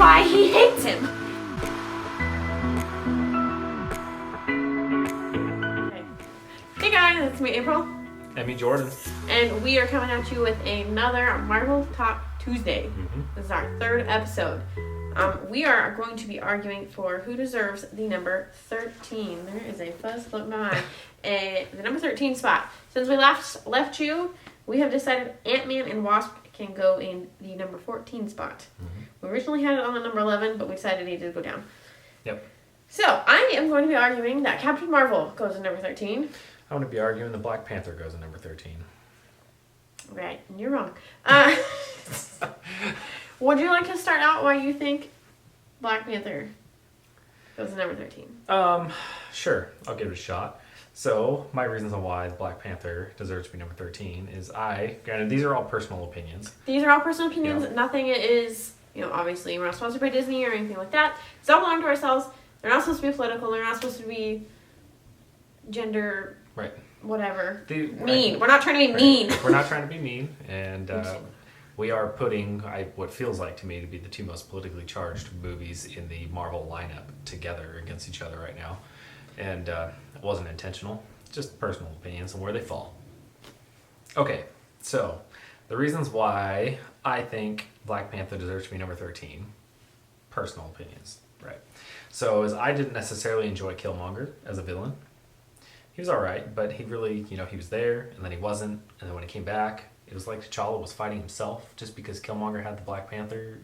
why he hates him. Okay. Hey guys, it's me, April. And me, Jordan. And we are coming at you with another Marvel Talk Tuesday. This is our third episode. We are going to be arguing for who deserves the number 13. There is a fuzz floating my mind. The number 13 spot. Since we left you, we have decided Ant-Man and Wasp can go in the number 14 spot. We originally had it on the number 11, but we decided it needed to go down. Yep. So, I am going to be arguing that Captain Marvel goes in number 13. I want to be arguing that Black Panther goes in number 13. Right, and you're wrong. Would you like to start out why you think Black Panther goes in number 13? Sure. I'll give it a shot. So, my reasons on why Black Panther deserves to be number 13 is granted, these are all personal opinions. These are all personal opinions. Yeah. Nothing is, obviously we're not sponsored by Disney or anything like that. It's all belong to ourselves. They're not supposed to be political. They're not supposed to be gender, Right. whatever. Right. Mean. We're not trying to be mean. We're not trying to be mean. And we are putting what feels like to me to be the two most politically charged movies in the Marvel lineup together against each other right now. And it wasn't intentional, just personal opinions on where they fall. Okay, so the reasons why I think Black Panther deserves to be number 13, personal opinions, right? So is I didn't necessarily enjoy Killmonger as a villain. He was alright, but he really, he was there, and then he wasn't, and then when he came back, it was like T'Challa was fighting himself just because Killmonger had the Black Panther,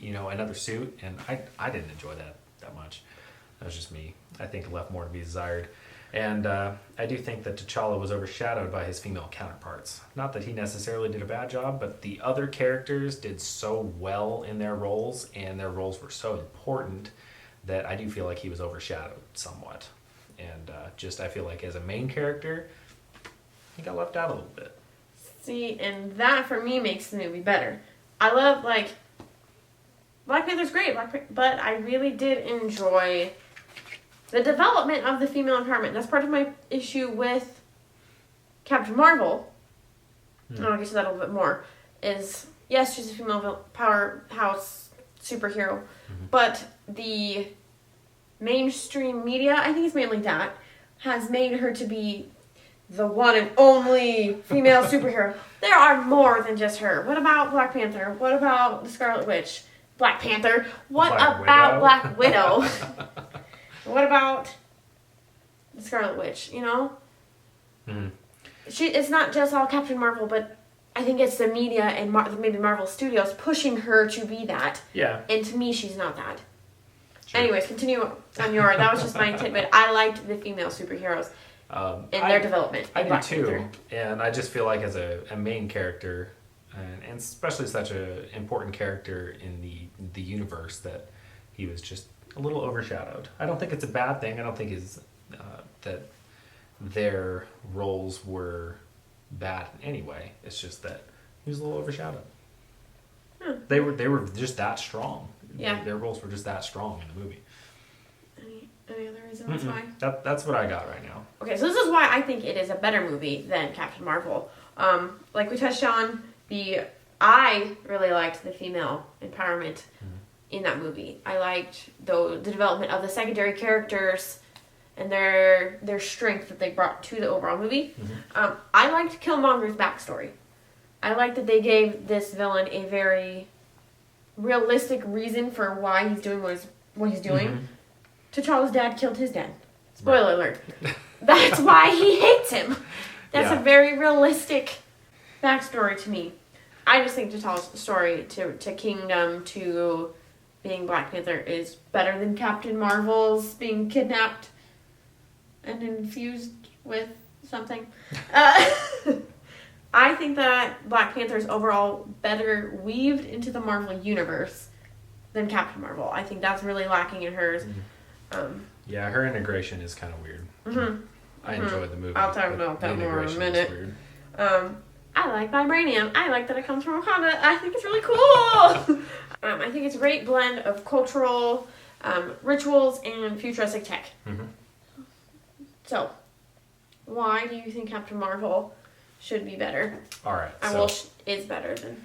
another suit, and I didn't enjoy that much. That was just me. I think it left more to be desired. And I do think that T'Challa was overshadowed by his female counterparts. Not that he necessarily did a bad job, but the other characters did so well in their roles, and their roles were so important that I do feel like he was overshadowed somewhat. And I feel like as a main character, he got left out a little bit. See, and that for me makes the movie better. I love, Black Panther's great, but I really did enjoy the development of the female empowerment. That's part of my issue with Captain Marvel. And I'll get to that a little bit more. Is, yes, she's a female powerhouse superhero, but the mainstream media, I think it's mainly that, has made her to be the one and only female superhero. There are more than just her. What about Black Panther? What about the Scarlet Witch? Black Panther? What about Black Widow? What about the Scarlet Witch, It's not just all Captain Marvel, but I think it's the media and maybe Marvel Studios pushing her to be that. Yeah. And to me, she's not that. Sure. Anyways, continue on your... That was just my tidbit. I liked the female superheroes and their development. I do too. And I just feel like as a main character, and especially such an important character in the universe, that he was just a little overshadowed. I don't think it's a bad thing. I don't think that their roles were bad in any way. It's just that he was a little overshadowed. They were just that strong. Yeah. Their roles were just that strong in the movie. Any other reasons why? That's what I got right now. Okay, so this is why I think it is a better movie than Captain Marvel. Like we touched on, I really liked the female empowerment in that movie. I liked the development of the secondary characters and their strength that they brought to the overall movie. I liked Killmonger's backstory. I liked that they gave this villain a very realistic reason for why he's doing what he's doing. T'Challa's dad killed his dad. Spoiler alert. That's why he hates him. That's a very realistic backstory to me. I just think T'Challa's story to Kingdom to being Black Panther is better than Captain Marvel's being kidnapped and infused with something. I think that Black Panther is overall better weaved into the Marvel universe than Captain Marvel. I think that's really lacking in hers. Yeah, her integration is kind of weird. I enjoyed the movie. I'll talk about that more in a minute. I like vibranium. I like that it comes from Wakanda. I think it's really cool. I think it's a great blend of cultural rituals and futuristic tech. So, why do you think Captain Marvel should be better? All right. Is better than...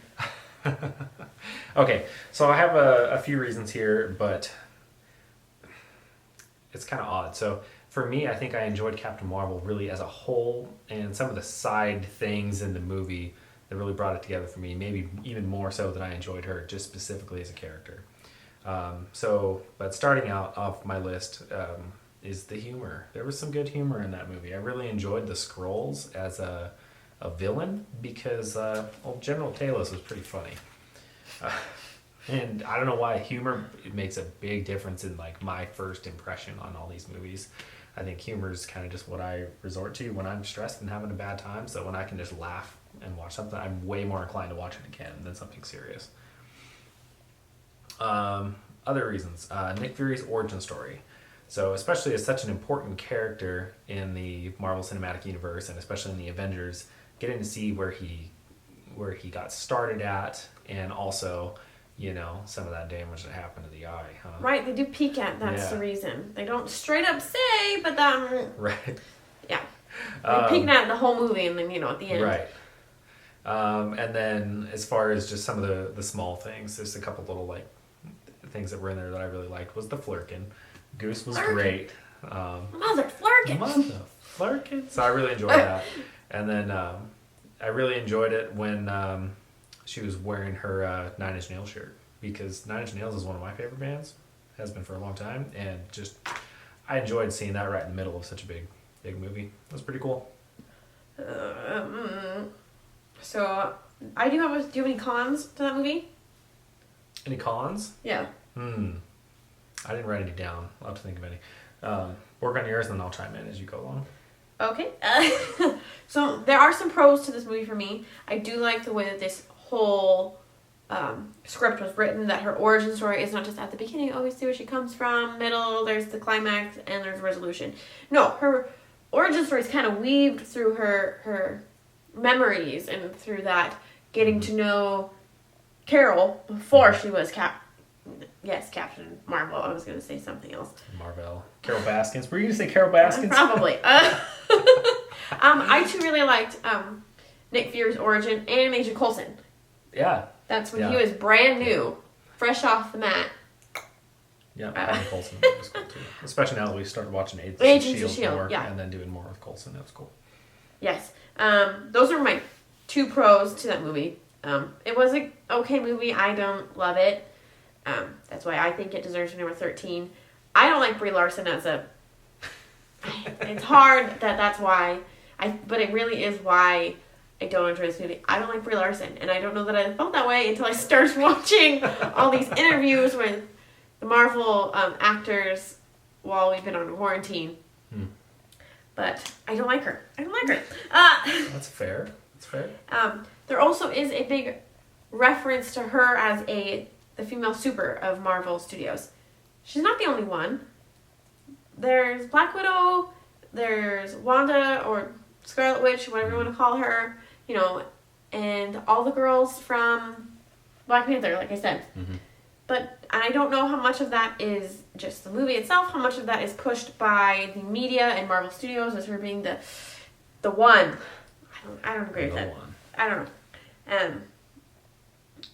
Okay, so I have a few reasons here, but it's kind of odd. So for me, I think I enjoyed Captain Marvel really as a whole, and some of the side things in the movie that really brought it together for me, maybe even more so than I enjoyed her just specifically as a character. But starting out off my list is the humor. There was some good humor in that movie. I really enjoyed the Skrulls as a villain because old General Talos was pretty funny. And I don't know why humor, it makes a big difference in like my first impression on all these movies. I think humor is kind of just what I resort to when I'm stressed and having a bad time. So when I can just laugh and watch something, I'm way more inclined to watch it again than something serious. Other reasons, Nick Fury's origin story. So especially as such an important character in the Marvel Cinematic Universe, and especially in the Avengers, getting to see where he got started at, and also, you know, some of that damage that happened to the eye, huh? Right, they do peek at, that's the reason. They don't straight up say, but right. Yeah. They're peeking at the whole movie, and then, you know, at the end. Right. And then as far as just some of the small things, there's a couple little, like, things that were in there that I really liked was the Flurkin. Goose was great. Mother Flurkin! So I really enjoyed that. And then I really enjoyed it when she was wearing her Nine Inch Nails shirt, because Nine Inch Nails is one of my favorite bands, has been for a long time, and just I enjoyed seeing that right in the middle of such a big movie. It was pretty cool. So I do have any cons to that movie? Any cons? Yeah. I didn't write any down. I'll have to think of any. Work on yours, and then I'll chime in as you go along. Okay. So there are some pros to this movie for me. I do like the way that this whole script was written, that her origin story is not just at the beginning, oh, we see where she comes from, middle, there's the climax, and there's resolution. No, her origin story is kind of weaved through her memories, and through that getting to know Carol before she was Captain Marvel. I was going to say something else. Marvel. Carol Baskins. Were you going to say Carol Baskins? Probably. I too really liked Nick Fury's origin and Agent Coulson. Yeah. That's when he was brand new, fresh off the mat. Yeah, Agent Coulson was cool too. Especially now that we started watching Agents of S.H.I.E.L.D. more, and then doing more with Coulson. That was cool. Yes. Those are my two pros to that movie. It was an okay movie. I don't love it. That's why I think it deserves to be number 13. I don't like Brie Larson as a... It's hard that's why. But it really is why I don't enjoy this movie. I don't like Brie Larson. And I don't know that I felt that way until I started watching all these interviews with the Marvel actors while we've been on quarantine. But I don't like her. That's fair. There also is a big reference to her as the female super of Marvel Studios. She's not the only one. There's Black Widow, there's Wanda or Scarlet Witch, whatever you want to call her, you know, and all the girls from Black Panther, like I said. But I don't know how much of that is just the movie itself, how much of that is pushed by the media and Marvel Studios as her being the one. I don't agree with that. I don't know.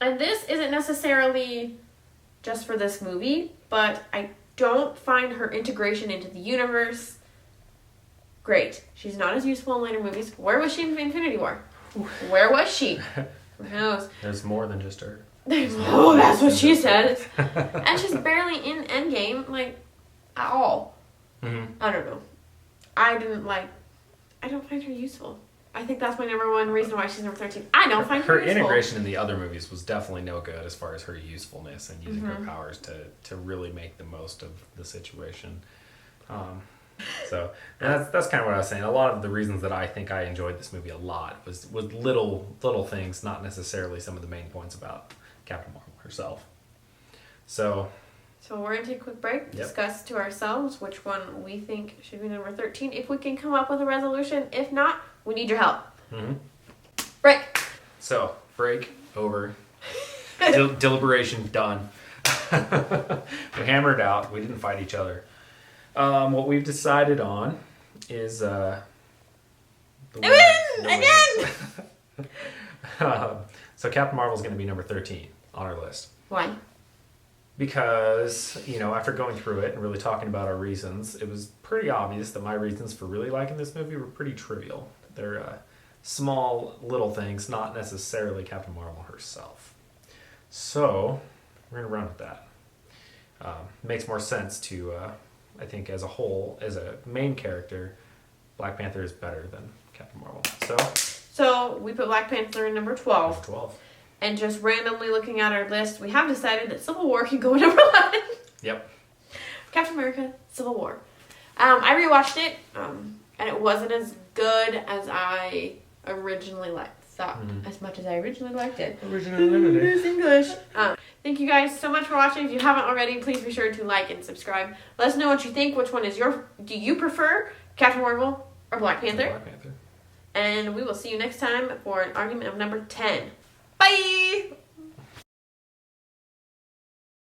And this isn't necessarily just for this movie, but I don't find her integration into the universe great. She's not as useful in later movies. Where was she in Infinity War? Where was she? Who knows? There's more than just her. That's what she said. And she's barely in Endgame, like, at all. I don't know. I don't find her useful. I think that's my number one reason why she's number 13. I don't find her useful. Her integration in the other movies was definitely no good as far as her usefulness and using her powers to really make the most of the situation. So that's kind of what I was saying. A lot of the reasons that I think I enjoyed this movie a lot was little things, not necessarily some of the main points about Captain Marvel herself. So we're going to take a quick break, discuss to ourselves which one we think should be number 13. If we can come up with a resolution. If not, we need your help. Break. So, break over. Deliberation done. We hammered out. We didn't fight each other. What we've decided on is the winner. Again! So Captain Marvel is going to be number 13 on our list. Why? Because, after going through it and really talking about our reasons, it was pretty obvious that my reasons for really liking this movie were pretty trivial. They're small, little things, not necessarily Captain Marvel herself. So, we're going to run with that. Makes more sense to, I think, as a whole, as a main character, Black Panther is better than Captain Marvel. So we put Black Panther in number 12. Number 12. And just randomly looking at our list, we have decided that Civil War can go in number 11. Yep. Captain America, Civil War. I rewatched it, and it wasn't as good as I originally thought. As much as I originally liked it. Originally limited. It's English. Thank you guys so much for watching. If you haven't already, please be sure to like and subscribe. Let us know what you think. Which one is do you prefer Captain Marvel or Black Panther? Black Panther. And we will see you next time for an argument of number 10. Bye!